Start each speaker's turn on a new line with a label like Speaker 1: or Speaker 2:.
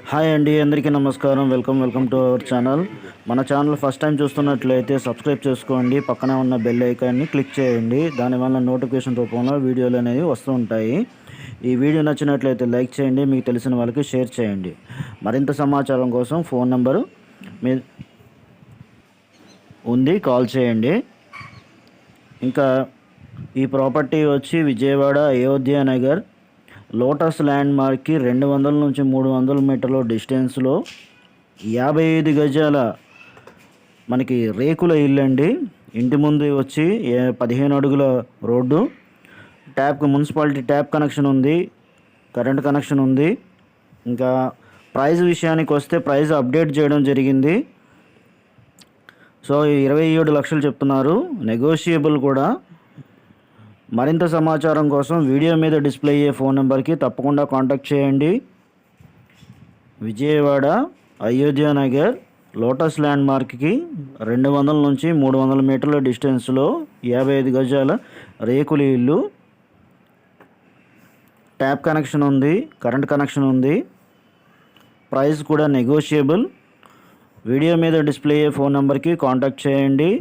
Speaker 1: Hi అండి, అందరికీ నమస్కారం. Welcome to our channel. మన ఛానల్ ఫస్ట్ టైం చూస్తున్నట్లయితే సబ్స్క్రైబ్ చేసుకోండి, పక్కనే ఉన్న బెల్ ఐకాన్ని క్లిక్ చేయండి. దానివల్ల నోటిఫికేషన్ రూపంలో వీడియోలు అనేవి వస్తూ ఉంటాయి. ఈ వీడియో నచ్చినట్లయితే లైక్ చేయండి, మీకు తెలిసిన వాళ్ళకి షేర్ చేయండి. మరింత సమాచారం కోసం ఫోన్ నెంబరు మీ ఉంది, కాల్ చేయండి. ఇంకా ఈ ప్రాపర్టీ వచ్చి విజయవాడ అయోధ్య నగర్ లోటస్ ల్యాండ్ మార్క్కి 200 నుంచి 300 మీటర్ల డిస్టెన్స్లో 55 గజాల మనకి రేకుల ఇల్లు అండి. ఇంటి ముందు వచ్చి 15 అడుగుల రోడ్డు, మున్సిపాలిటీ ట్యాప్ కనెక్షన్ ఉంది, కరెంట్ కనెక్షన్ ఉంది. ఇంకా ప్రైస్ విషయానికి వస్తే ప్రైస్ అప్డేట్ చేయడం జరిగింది. సో 27 లక్షలు చెప్తున్నారు, నెగోషియబుల్ కూడా. మరింత సమాచారం కోసం వీడియో మీద డిస్ప్లే అయ్యే ఫోన్ నెంబర్కి తప్పకుండా కాంటాక్ట్ చేయండి. విజయవాడ అయోధ్య నగర్ లోటస్ ల్యాండ్ మార్క్కి 200 నుంచి 300 మీటర్ల డిస్టెన్స్లో 55 గజాల రేకుల ఇల్లు, ట్యాప్ కనెక్షన్ ఉంది, కరెంట్ కనెక్షన్ ఉంది. ప్రైస్ కూడా నెగోషియబుల్. వీడియో మీద డిస్ప్లే అయ్యే ఫోన్ నెంబర్కి కాంటాక్ట్ చేయండి.